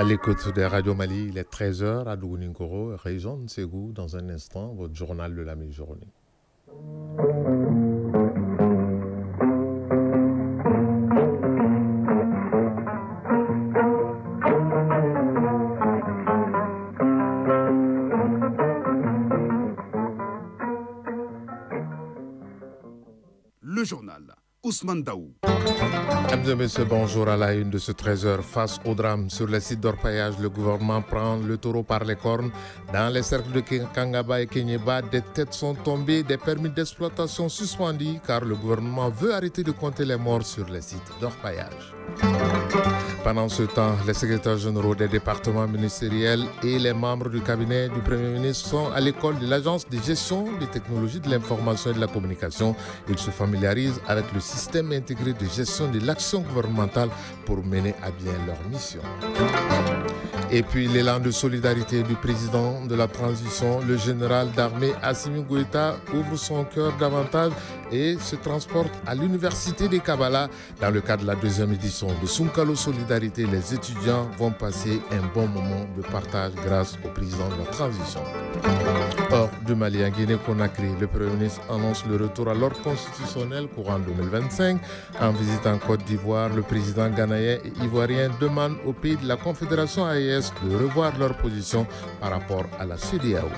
l'écoute de Radio Mali, il est 13h à Dougounikoro, région de Ségou. Dans un instant, votre journal de la mi-journée. Le journal. Ousmane Daou. Mesdames et messieurs, bonjour. À la une de ce 13h, face au drame sur les sites d'orpaillage, le gouvernement prend le taureau par les cornes. Dans les cercles de Kangaba et Kenyeba, des têtes sont tombées, des permis d'exploitation suspendus car le gouvernement veut arrêter de compter les morts sur les sites d'orpaillage. Pendant ce temps, les secrétaires généraux des départements ministériels et les membres du cabinet du Premier ministre sont à l'école de l'Agence de gestion des technologies de l'information et de la communication. Ils se familiarisent avec le système intégré de gestion de l'action gouvernementale pour mener à bien leur mission. Et puis l'élan de solidarité du président de la transition, le général d'armée Assimi Goïta, ouvre son cœur davantage et se transporte à l'université des Kabbalah. Dans le cadre de la deuxième édition de Sunkalo Solidarité, les étudiants vont passer un bon moment de partage grâce au président de la transition. Hors du Mali, en Guinée-Conakry, le Premier ministre annonce le retour à l'ordre constitutionnel courant 2025. En visitant Côte d'Ivoire, le président ghanéen et ivoirien demande aux pays de la Confédération AES de revoir leur position par rapport à la CEDEAO.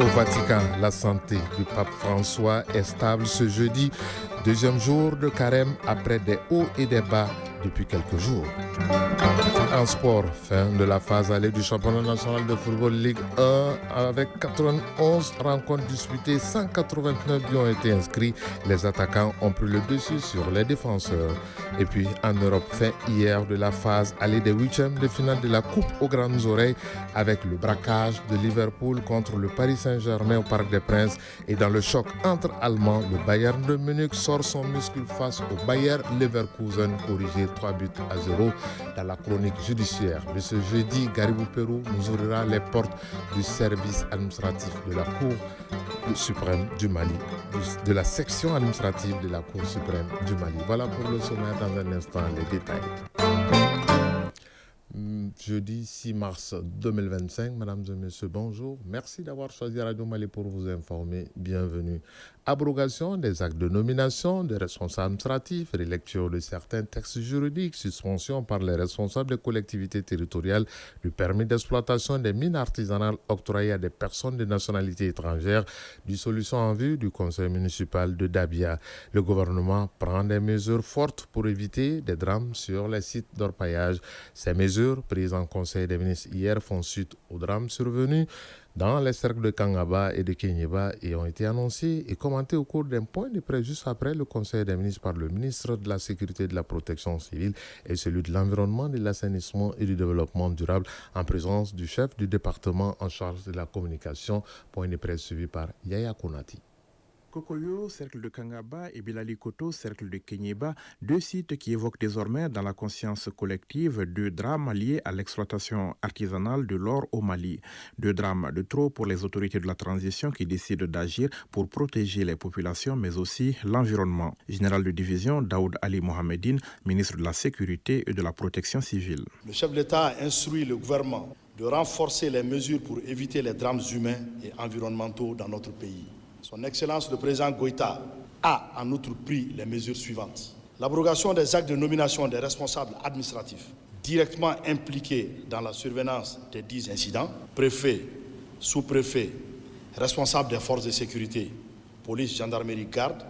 Au Vatican, la santé du pape François est stable ce jeudi, deuxième jour de carême après des hauts et des bas depuis quelques jours. En sport, fin de la phase allée du championnat national de football Ligue 1 avec 91 rencontres disputées, 189 buts ont été inscrits. Les attaquants ont pris le dessus sur les défenseurs. Et puis en Europe, fin hier de la phase allée des huitièmes de finale de la Coupe aux Grandes Oreilles avec le braquage de Liverpool contre le Paris Saint-Germain au Parc des Princes. Et dans le choc entre Allemands, le Bayern de Munich sort son muscle face au Bayer Leverkusen, corrigé 3-0 dans la chronique judiciaire. De ce jeudi, Garibou Pérou nous ouvrira les portes du service administratif de la Cour suprême du Mali, de la section administrative de la Cour suprême du Mali. Voilà pour le sommaire, dans un instant les détails. Jeudi 6 mars 2025, mesdames et messieurs, bonjour. Merci d'avoir choisi Radio Mali pour vous informer. Bienvenue. Abrogation des actes de nomination des responsables administratifs, relecture de certains textes juridiques, suspension par les responsables des collectivités territoriales du permis d'exploitation des mines artisanales octroyées à des personnes de nationalité étrangère, dissolution en vue du conseil municipal de Dabia. Le gouvernement prend des mesures fortes pour éviter des drames sur les sites d'orpaillage. Ces mesures, prises en conseil des ministres hier, font suite aux drames survenus dans les cercles de Kangaba et de Kenyeba et ont été annoncés et commentés au cours d'un point de presse juste après le conseil des ministres par le ministre de la Sécurité et de la Protection civile et celui de l'Environnement, de l'Assainissement et du Développement durable en présence du chef du département en charge de la communication. Point de presse suivi par Yaya Konati. Kokoyo, cercle de Kangaba et Bilali Koto, cercle de Kenyeba, deux sites qui évoquent désormais dans la conscience collective deux drames liés à l'exploitation artisanale de l'or au Mali. Deux drames de trop pour les autorités de la transition qui décident d'agir pour protéger les populations mais aussi l'environnement. Général de division Daoud Ali Mohamedine, ministre de la Sécurité et de la Protection civile. Le chef de l'État a instruit le gouvernement de renforcer les mesures pour éviter les drames humains et environnementaux dans notre pays. Son Excellence le Président Goïta a en outre pris les mesures suivantes. L'abrogation des actes de nomination des responsables administratifs directement impliqués dans la survenance des 10 incidents, préfets, sous-préfets, responsables des forces de sécurité, police, gendarmerie, garde,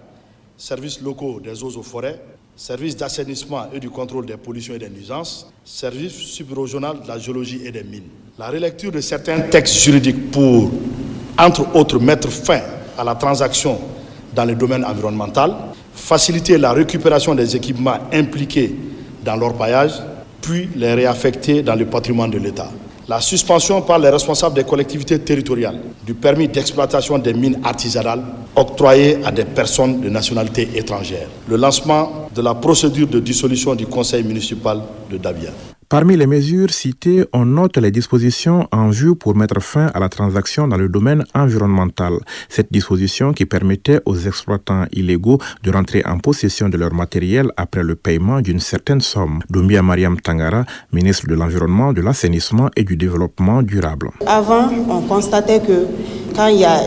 services locaux des eaux et forêts, services d'assainissement et du contrôle des pollutions et des nuisances, service subrégional de la géologie et des mines. La relecture de certains textes juridiques pour, entre autres, mettre fin à la transaction dans le domaine environnemental, faciliter la récupération des équipements impliqués dans l'orpaillage, puis les réaffecter dans le patrimoine de l'État. La suspension par les responsables des collectivités territoriales du permis d'exploitation des mines artisanales octroyées à des personnes de nationalité étrangère. Le lancement de la procédure de dissolution du conseil municipal de Dabia. Parmi les mesures citées, on note les dispositions en vue pour mettre fin à la transaction dans le domaine environnemental. Cette disposition qui permettait aux exploitants illégaux de rentrer en possession de leur matériel après le paiement d'une certaine somme. Doumbia Mariam Tangara, ministre de l'Environnement, de l'Assainissement et du Développement durable. Avant, on constatait que quand il y a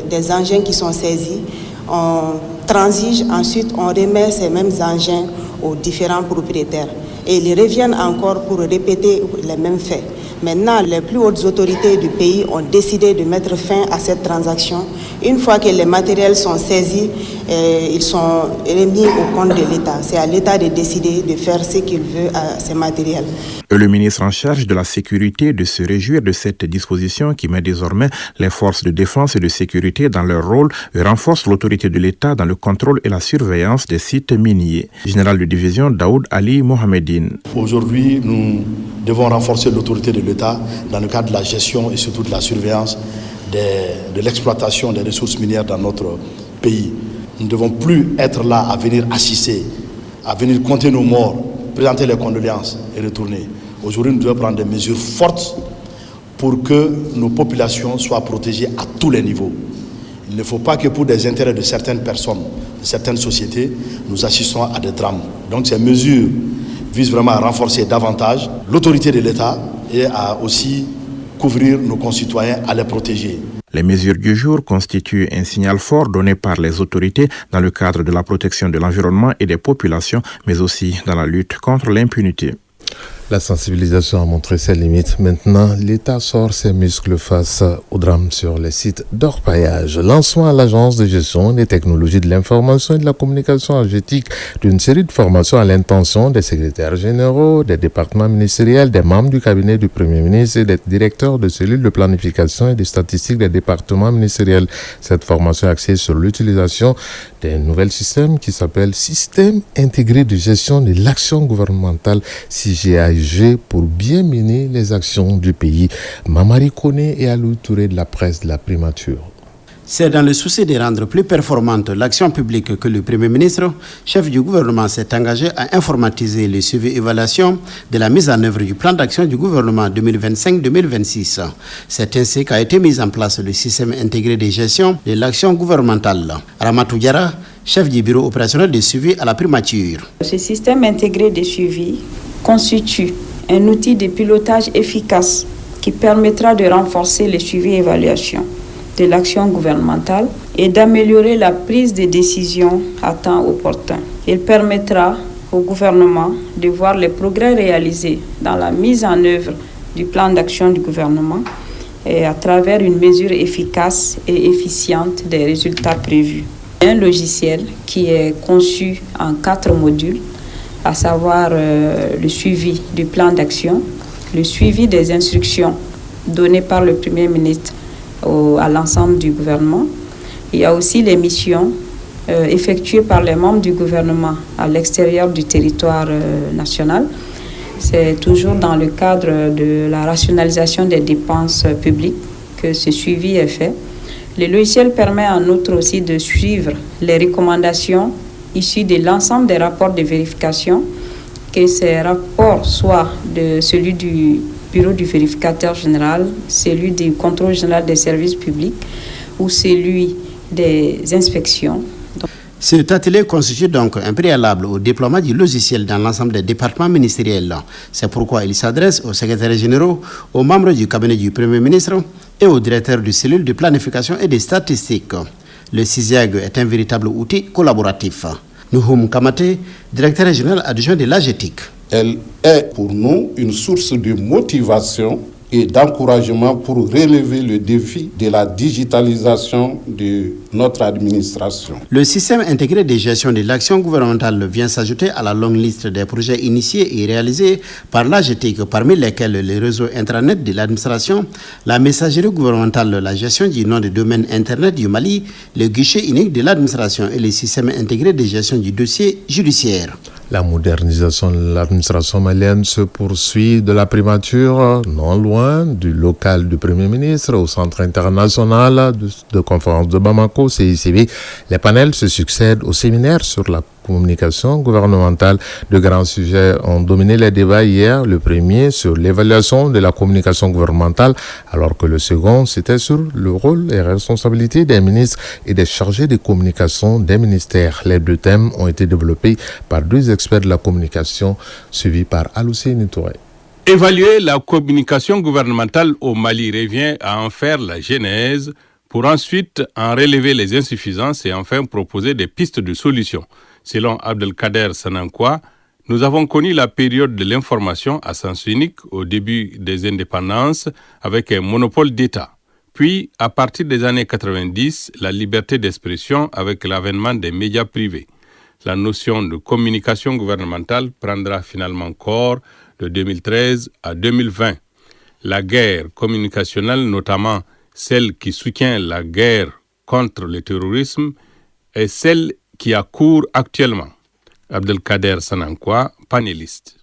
des engins qui sont saisis, on transige, ensuite on remet ces mêmes engins aux différents propriétaires. Et ils reviennent encore pour répéter les mêmes faits. Maintenant, les plus hautes autorités du pays ont décidé de mettre fin à cette transaction. Une fois que les matériels sont saisis, ils sont remis au compte de l'État. C'est à l'État de décider de faire ce qu'il veut à ces matériels. Le ministre en charge de la sécurité de se réjouir de cette disposition qui met désormais les forces de défense et de sécurité dans leur rôle et renforce l'autorité de l'État dans le contrôle et la surveillance des sites miniers. Général de division Daoud Ali Mohamedine. Aujourd'hui, nous devons renforcer l'autorité de l'État dans le cadre de la gestion et surtout de la surveillance de l'exploitation des ressources minières dans notre pays. Nous ne devons plus être là à venir assister, à venir compter nos morts, présenter les condoléances et retourner. Aujourd'hui, nous devons prendre des mesures fortes pour que nos populations soient protégées à tous les niveaux. Il ne faut pas que pour des intérêts de certaines personnes, de certaines sociétés, nous assistons à des drames. Donc ces mesures visent vraiment à renforcer davantage l'autorité de l'État et à aussi couvrir nos concitoyens, à les protéger. Les mesures du jour constituent un signal fort donné par les autorités dans le cadre de la protection de l'environnement et des populations, mais aussi dans la lutte contre l'impunité. La sensibilisation a montré ses limites. Maintenant, l'État sort ses muscles face au drame sur les sites d'orpaillage. Lancement à l'Agence de gestion des technologies de l'information et de la communication AGETIC d'une série de formations à l'intention des secrétaires généraux, des départements ministériels, des membres du cabinet du Premier ministre et des directeurs de cellules de planification et de statistiques des départements ministériels. Cette formation est axée sur l'utilisation d'un nouvel système qui s'appelle Système intégré de gestion de l'action gouvernementale, CGAG, pour bien mener les actions du pays. Mamari Koné et Alou Touré de la presse de la primature. C'est dans le souci de rendre plus performante l'action publique que le Premier ministre, chef du gouvernement, s'est engagé à informatiser le suivi et évaluation de la mise en œuvre du plan d'action du gouvernement 2025-2026. C'est ainsi qu'a été mis en place le système intégré de gestion de l'action gouvernementale. Ramatou Diara, chef du bureau opérationnel de suivi à la primature. Ce système intégré de suivi constitue un outil de pilotage efficace qui permettra de renforcer le suivi et évaluation de l'action gouvernementale et d'améliorer la prise de décision à temps opportun. Il permettra au gouvernement de voir les progrès réalisés dans la mise en œuvre du plan d'action du gouvernement et à travers une mesure efficace et efficiente des résultats prévus. Un logiciel qui est conçu en 4 modules, à savoir le suivi du plan d'action, le suivi des instructions données par le Premier ministre à l'ensemble du gouvernement. Il y a aussi les missions effectuées par les membres du gouvernement à l'extérieur du territoire national. C'est toujours dans le cadre de la rationalisation des dépenses publiques que ce suivi est fait. Le logiciel permet en outre aussi de suivre les recommandations issus de l'ensemble des rapports de vérification, que ces rapports soient de celui du bureau du vérificateur général, celui du contrôle général des services publics ou celui des inspections. Cet atelier constitue donc un préalable au déploiement du logiciel dans l'ensemble des départements ministériels. C'est pourquoi il s'adresse aux secrétaires généraux, aux membres du cabinet du Premier ministre et aux directeurs de cellules de planification et de statistiques. Le CISIAG est un véritable outil collaboratif. Nouhoum Kamate, directeur régional adjoint de l'AGETIC. Elle est pour nous une source de motivation et d'encouragement pour relever le défi de la digitalisation de notre administration. Le système intégré de gestion de l'action gouvernementale vient s'ajouter à la longue liste des projets initiés et réalisés par l'AGETIC, parmi lesquels le réseau intranet de l'administration, la messagerie gouvernementale, la gestion du nom de domaine Internet du Mali, le guichet unique de l'administration et le système intégré de gestion du dossier judiciaire. La modernisation de l'administration malienne se poursuit de la primature, non loin du local du Premier ministre, au Centre international de conférence de Bamako, CICB. Les panels se succèdent au séminaire sur la communication gouvernementale. De grands sujets ont dominé les débats hier. Le premier sur l'évaluation de la communication gouvernementale, alors que le second, c'était sur le rôle et responsabilités des ministres et des chargés de communication des ministères. Les deux thèmes ont été développés par deux experts de la communication, suivis par Aloussine Touré. Évaluer la communication gouvernementale au Mali revient à en faire la genèse pour ensuite en relever les insuffisances et enfin proposer des pistes de solutions. Selon Abdelkader Sanankwa, nous avons connu la période de l'information à sens unique au début des indépendances avec un monopole d'État. Puis, à partir des années 90, la liberté d'expression avec l'avènement des médias privés. La notion de communication gouvernementale prendra finalement corps de 2013 à 2020. La guerre communicationnelle, notamment celle qui soutient la guerre contre le terrorisme, est celle qui a cours actuellement. Abdelkader Sanankwa, panéliste.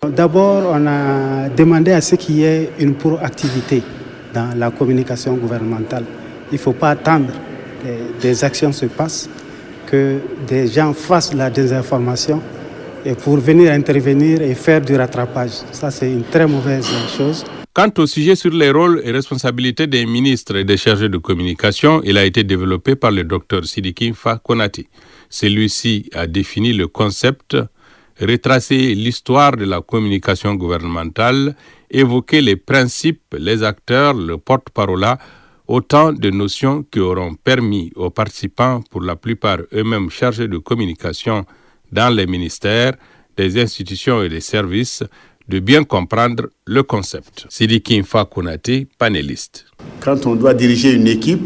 D'abord, on a demandé à ce qu'il y ait une proactivité dans la communication gouvernementale. Il ne faut pas attendre que des actions se passent, que des gens fassent la désinformation et pour venir intervenir et faire du rattrapage. Ça, c'est une très mauvaise chose. Quant au sujet sur les rôles et responsabilités des ministres et des chargés de communication, il a été développé par le docteur Sidiki Mfa Konate. Celui-ci a défini le concept, retracé l'histoire de la communication gouvernementale, évoqué les principes, les acteurs, le porte-parole, autant de notions qui auront permis aux participants, pour la plupart eux-mêmes chargés de communication dans les ministères, des institutions et des services, de bien comprendre le concept. Sidiki Mfa Konate, panéliste. Quand on doit diriger une équipe,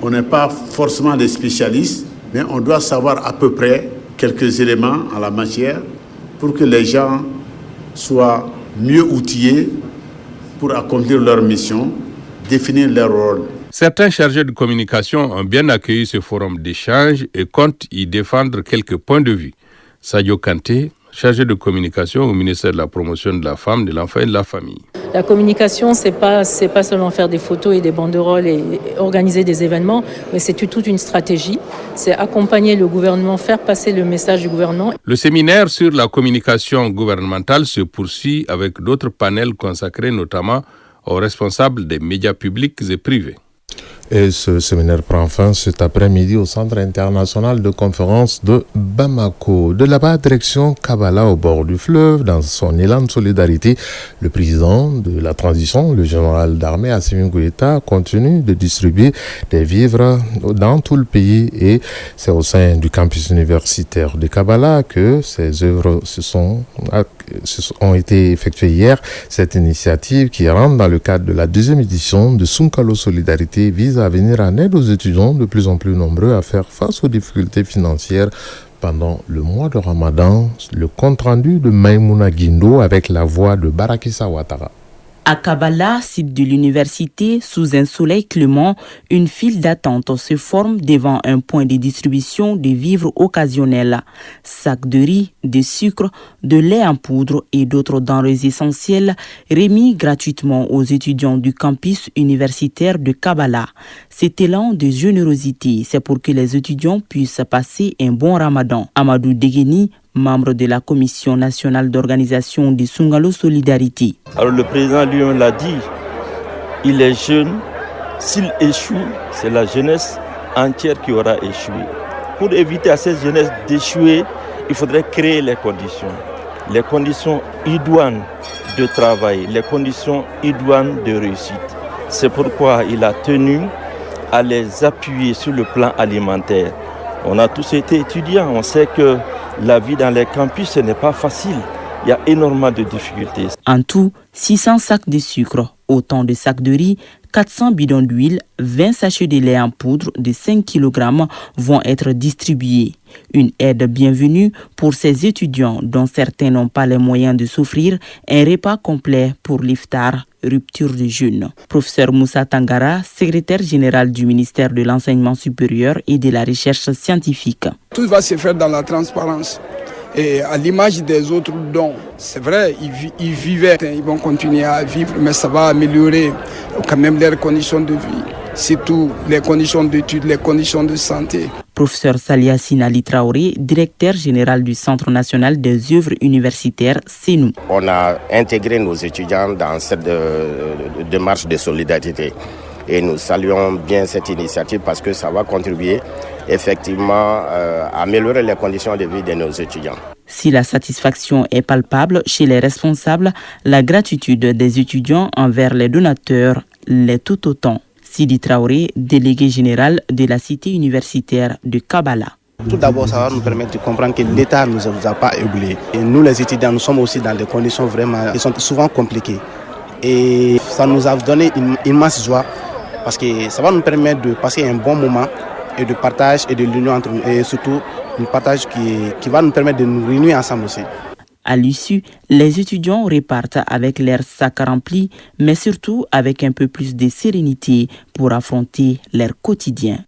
on n'est pas forcément des spécialistes, mais on doit savoir à peu près quelques éléments en la matière pour que les gens soient mieux outillés pour accomplir leur mission, définir leur rôle. Certains chargés de communication ont bien accueilli ce forum d'échange et comptent y défendre quelques points de vue. Sadio Kanté, chargé de communication au ministère de la Promotion de la Femme, de l'Enfant et de la Famille. La communication, c'est pas seulement faire des photos et des banderoles et organiser des événements, mais c'est toute une stratégie. C'est accompagner le gouvernement, faire passer le message du gouvernement. Le séminaire sur la communication gouvernementale se poursuit avec d'autres panels consacrés notamment aux responsables des médias publics et privés. Et ce séminaire prend fin cet après-midi au Centre international de conférence de Bamako. De là-bas, direction Kabala au bord du fleuve, dans son élan de solidarité, le président de la transition, le général d'armée Assimi Goïta, continue de distribuer des vivres dans tout le pays et c'est au sein du campus universitaire de Kabala que ces œuvres ont été effectuées hier. Cette initiative qui rentre dans le cadre de la deuxième édition de Sunkalo Solidarité vise à venir en aide aux étudiants de plus en plus nombreux à faire face aux difficultés financières pendant le mois de Ramadan. Le compte-rendu de Maïmouna Guindo avec la voix de Barakissa Ouattara. À Kabala, site de l'université, sous un soleil clément, une file d'attente se forme devant un point de distribution de vivres occasionnels. Sacs de riz, de sucre, de lait en poudre et d'autres denrées essentielles remis gratuitement aux étudiants du campus universitaire de Kabala. Cet élan de générosité, c'est pour que les étudiants puissent passer un bon ramadan. Amadou Degeni, membre de la Commission nationale d'organisation de Sunkalo Solidarité. Alors le président lui-même l'a dit, il est jeune, s'il échoue, c'est la jeunesse entière qui aura échoué. Pour éviter à cette jeunesse d'échouer, il faudrait créer les conditions idoines de travail, les conditions idoines de réussite. C'est pourquoi il a tenu à les appuyer sur le plan alimentaire. On a tous été étudiants, on sait que la vie dans les campus, ce n'est pas facile. Il y a énormément de difficultés. En tout, 600 sacs de sucre, autant de sacs de riz, 400 bidons d'huile, 20 sachets de lait en poudre de 5 kg vont être distribués. Une aide bienvenue pour ces étudiants dont certains n'ont pas les moyens de s'offrir un repas complet pour l'iftar, rupture de jeûne. Professeur Moussa Tangara, secrétaire général du ministère de l'Enseignement supérieur et de la Recherche scientifique. Tout va se faire dans la transparence. Et à l'image des autres dons, c'est vrai, ils vivaient, ils vont continuer à vivre, mais ça va améliorer quand même leurs conditions de vie, surtout les conditions d'études, les conditions de santé. Professeur Saliassine Ali Traoré, directeur général du Centre national des œuvres universitaires CENU. On a intégré nos étudiants dans cette démarche de solidarité. Et nous saluons bien cette initiative parce que ça va contribuer effectivement à améliorer les conditions de vie de nos étudiants. Si la satisfaction est palpable chez les responsables, la gratitude des étudiants envers les donateurs l'est tout autant. Sidi Traoré, délégué général de la cité universitaire de Kabbalah. Tout d'abord, ça va nous permettre de comprendre que l'État ne nous a pas oubliés. Et nous, les étudiants, nous sommes aussi dans des conditions vraiment qui sont souvent compliquées. Et ça nous a donné une immense joie parce que ça va nous permettre de passer un bon moment et de partage et de l'union entre nous. Et surtout, un partage qui va nous permettre de nous réunir ensemble aussi. À l'issue, les étudiants repartent avec leurs sacs remplis, mais surtout avec un peu plus de sérénité pour affronter leur quotidien.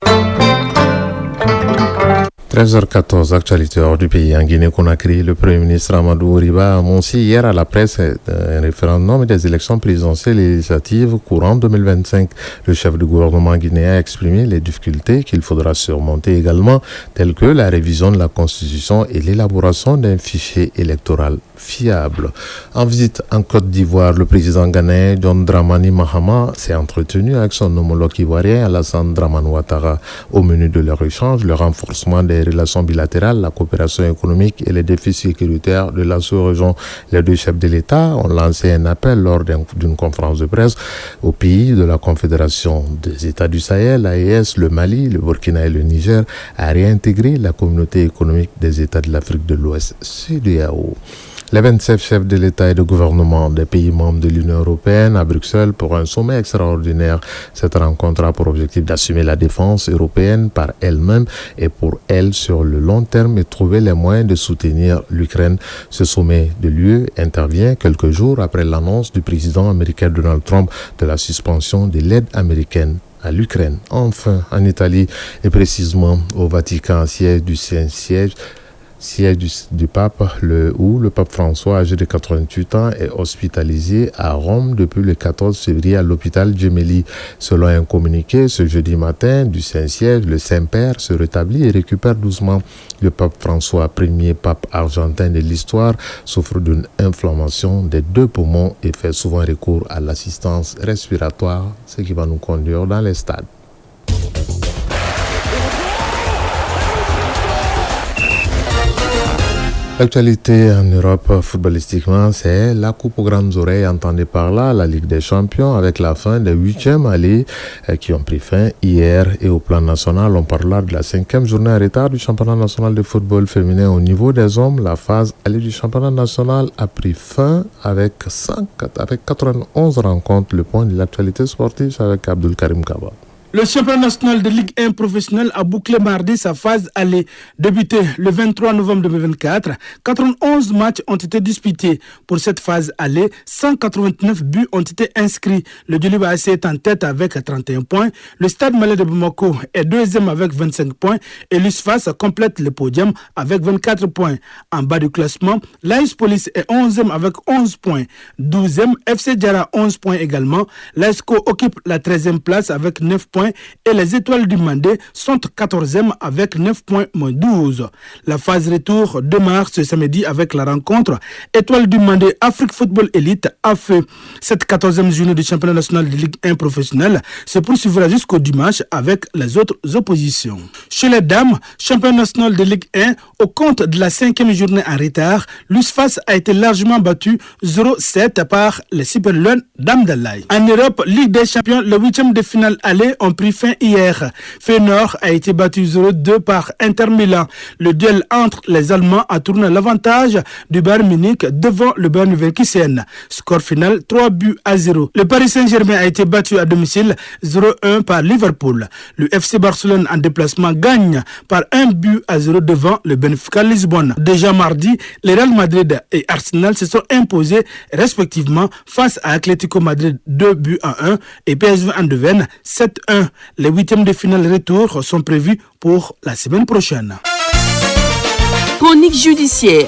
13h14, actualité hors du pays. En Guinée-Conakry, le Premier ministre Amadou Riba a annoncé hier à la presse un référendum et des élections présidentielles et législatives courant 2025. Le chef du gouvernement guinéen a exprimé les difficultés qu'il faudra surmonter également, telles que la révision de la Constitution et l'élaboration d'un fichier électoral fiable. En visite en Côte d'Ivoire, le président ghanéen John Dramani Mahama s'est entretenu avec son homologue ivoirien Alassane Dramane Ouattara. Au menu de leur échange, le renforcement des relations bilatérales, la coopération économique et les défis sécuritaires de la sous-région. Les deux chefs de l'État ont lancé un appel lors d'une conférence de presse aux pays de la Confédération des États du Sahel, l'AES, le Mali, le Burkina et le Niger, à réintégrer la communauté économique des États de l'Afrique de l'Ouest, CEDEAO. Les 27 chefs de l'État et de gouvernement des pays membres de l'Union européenne à Bruxelles pour un sommet extraordinaire. Cette rencontre a pour objectif d'assumer la défense européenne par elle-même et pour elle sur le long terme et trouver les moyens de soutenir l'Ukraine. Ce sommet de l'UE intervient quelques jours après l'annonce du président américain Donald Trump de la suspension de l'aide américaine à l'Ukraine. Enfin, en Italie et précisément au Vatican, siège du Saint-Siège, du pape, où le pape François, âgé de 88 ans, est hospitalisé à Rome depuis le 14 février à l'hôpital Gemelli. Selon un communiqué, ce jeudi matin du Saint-Siège, le Saint-Père se rétablit et récupère doucement. Le pape François, premier pape argentin de l'histoire, souffre d'une inflammation des deux poumons et fait souvent recours à l'assistance respiratoire, ce qui va nous conduire dans les stades. L'actualité en Europe footballistiquement, c'est la coupe aux grandes oreilles, entendez par là, la Ligue des Champions, avec la fin des 8e allées qui ont pris fin hier. Et au plan national, on parlera de la 5e journée en retard du championnat national de football féminin. Au niveau des hommes, la phase allée du championnat national a pris fin avec 91 rencontres. Le point de l'actualité sportive, c'est avec Abdul Karim Kaba. Le championnat national de Ligue 1 professionnelle a bouclé mardi sa phase allée. Débuté le 23 novembre 2024, 91 matchs ont été disputés. Pour cette phase allée, 189 buts ont été inscrits. Le Djoliba AC est en tête avec 31 points. Le Stade Malais de Bamako est deuxième avec 25 points. Et l'USFAS complète le podium avec 24 points. En bas du classement, l'AS Police est 11e avec 11 points. 12e, FC Diarra 11 points également. L'ASCO occupe la 13e place avec 9 points. Et les Étoiles du Mandé sont 14e avec 9 points moins 12. La phase retour démarre ce samedi avec la rencontre Étoiles du Mandé Afrique Football Elite à feu. Cette 14e journée du championnat national de Ligue 1 professionnelle se poursuivra jusqu'au dimanche avec les autres oppositions. Chez les dames, championnat national de Ligue 1, au compte de la 5e journée en retard, l'USFAS a été largement battu 0-7 par les Super Lions d'Amdalaï. En Europe, Ligue des Champions, le 8e de finale aller ont pris fin hier. Feyenoord a été battu 0-2 par Inter Milan. Le duel entre les Allemands a tourné l'avantage du Bayern Munich devant le Bayern Leverkusen. Score final 3-0. Le Paris Saint-Germain a été battu à domicile 0-1 par Liverpool. Le FC Barcelone en déplacement gagne par 1-0 devant le Benfica Lisbonne. Déjà mardi, les Real Madrid et Arsenal se sont imposés respectivement face à Atlético Madrid 2-1 et PSV Eindhoven 7-1. Les 8e de finale retour sont prévus pour la semaine prochaine. Chronique judiciaire.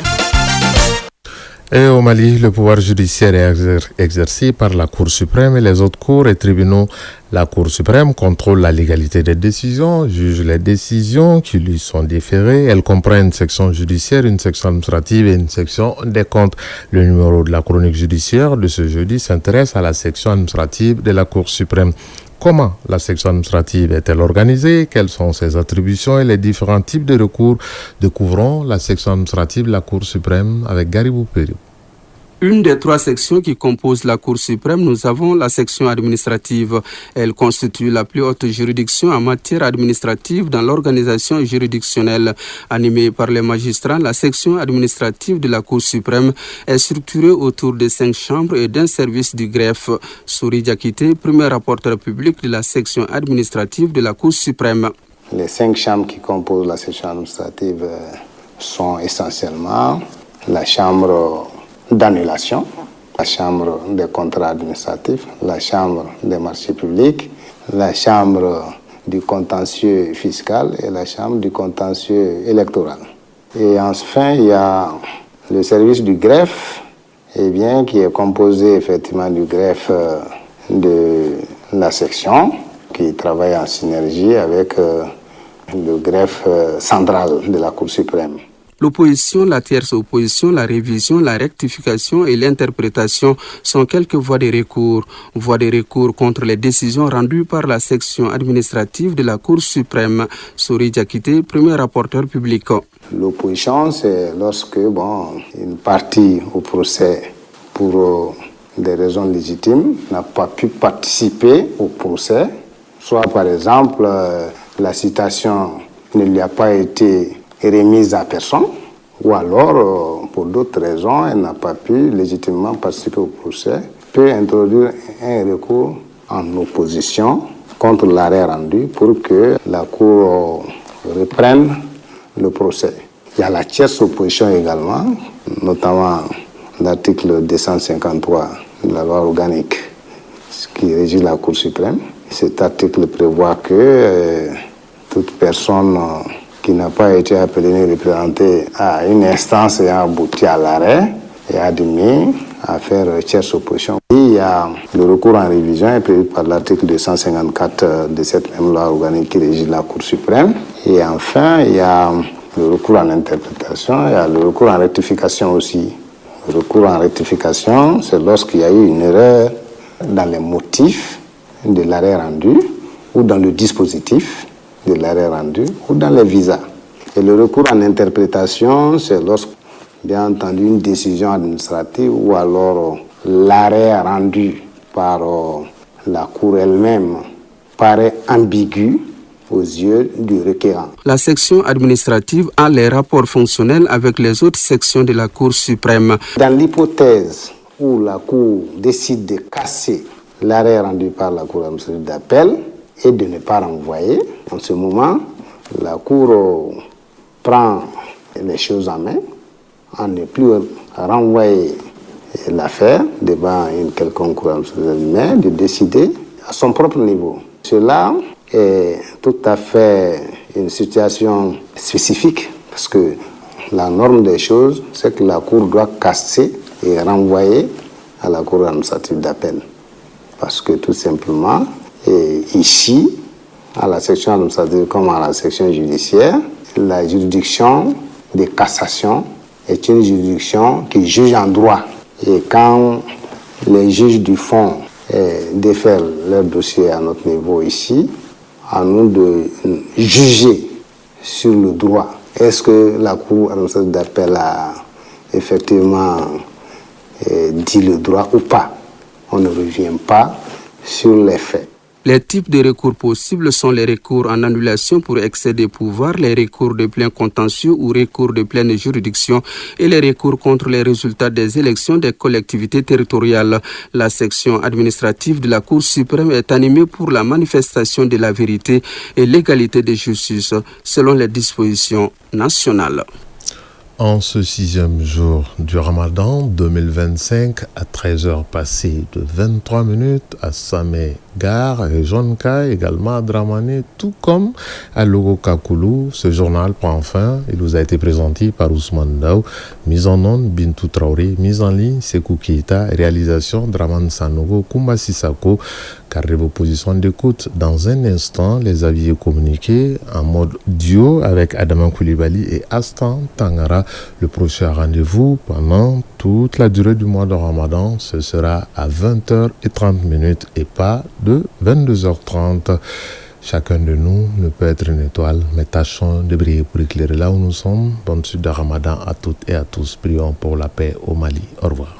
Et au Mali, le pouvoir judiciaire est exercé par la Cour suprême et les autres cours et tribunaux. La Cour suprême contrôle la légalité des décisions, juge les décisions qui lui sont déférées. Elle comprend une section judiciaire, une section administrative et une section des comptes. Le numéro de la chronique judiciaire de ce jeudi s'intéresse à la section administrative de la Cour suprême. Comment la section administrative est-elle organisée? Quelles sont ses attributions et les différents types de recours? Découvrons la section administrative de la Cour suprême avec Garibou Pérou. Une des trois sections qui composent la Cour suprême, nous avons la section administrative. Elle constitue la plus haute juridiction en matière administrative dans l'organisation juridictionnelle. Animée par les magistrats, la section administrative de la Cour suprême est structurée autour de 5 chambres et d'un service du greffe. Souri Diakité, premier rapporteur public de la section administrative de la Cour suprême. Les 5 chambres qui composent la section administrative sont essentiellement la chambre d'annulation, la chambre des contrats administratifs, la chambre des marchés publics, la chambre du contentieux fiscal et la chambre du contentieux électoral. Et enfin, il y a le service du greffe, qui est composé effectivement du greffe de la section, qui travaille en synergie avec le greffe central de la Cour suprême. L'opposition, la tierce opposition, la révision, la rectification et l'interprétation sont quelques voies de recours. Voies de recours contre les décisions rendues par la section administrative de la Cour suprême. Souri Diakité, premier rapporteur public. L'opposition, c'est lorsque une partie au procès, pour des raisons légitimes, n'a pas pu participer au procès, soit par exemple la citation ne lui a pas été remise à personne, ou alors, pour d'autres raisons, elle n'a pas pu légitimement participer au procès, peut introduire un recours en opposition contre l'arrêt rendu pour que la Cour reprenne le procès. Il y a la tierce opposition également, notamment l'article 253 de la loi organique qui régit la Cour suprême. Cet article prévoit que toute personne qui n'a pas été appelé ni représenté à une instance ayant abouti à l'arrêt et admis à faire tierce opposition. Il y a le recours en révision est prévu par l'article 254 de cette même loi organique qui régit la Cour suprême. Et enfin, il y a le recours en interprétation, il y a le recours en rectification aussi. Le recours en rectification, c'est lorsqu'il y a eu une erreur dans les motifs de l'arrêt rendu ou dans le dispositif de l'arrêt rendu ou dans les visas. Et le recours en interprétation, c'est lorsque, bien entendu, une décision administrative ou alors l'arrêt rendu par la Cour elle-même paraît ambigu aux yeux du requérant. La section administrative a les rapports fonctionnels avec les autres sections de la Cour suprême. Dans l'hypothèse où la Cour décide de casser l'arrêt rendu par la Cour administrative d'appel et de ne pas renvoyer, en ce moment, la Cour prend les choses en main, en ne plus renvoyer l'affaire devant une quelconque Cour administrative, mais de décider à son propre niveau. Cela est tout à fait une situation spécifique, parce que la norme des choses, c'est que la Cour doit casser et renvoyer à la Cour administrative d'appel. Parce que tout simplement, ici, à la section administrative comme à la section judiciaire, la juridiction de cassation est une juridiction qui juge en droit. Et quand les juges du fond défèrent leur dossier à notre niveau ici, à nous de juger sur le droit. Est-ce que la Cour administrative d'appel a effectivement dit le droit ou pas? On ne revient pas sur les faits. Les types de recours possibles sont les recours en annulation pour excès de pouvoir, les recours de plein contentieux ou recours de pleine juridiction et les recours contre les résultats des élections des collectivités territoriales. La section administrative de la Cour suprême est animée pour la manifestation de la vérité et l'égalité de justice selon les dispositions nationales. En ce 6e jour du Ramadan 2025, à 13h passées de 23 minutes, à Samé Gare et Jonka, également à Dramane, tout comme à Logo Kakoulou, ce journal prend fin. Il vous a été présenté par Ousmane Daou, mise en onde Bintou Traoré, mise en ligne Sekou Keita, réalisation Draman Sanogo, Koumba Sissako. Carrez vos positions d'écoute. Dans un instant, les avis communiqués en mode duo avec Adama Koulibaly et Astan Tangara. Le prochain rendez-vous pendant toute la durée du mois de Ramadan, ce sera à 20h30 et pas de 22h30. Chacun de nous ne peut être une étoile, mais tâchons de briller pour éclairer là où nous sommes. Bonne suite de Ramadan à toutes et à tous. Prions pour la paix au Mali. Au revoir.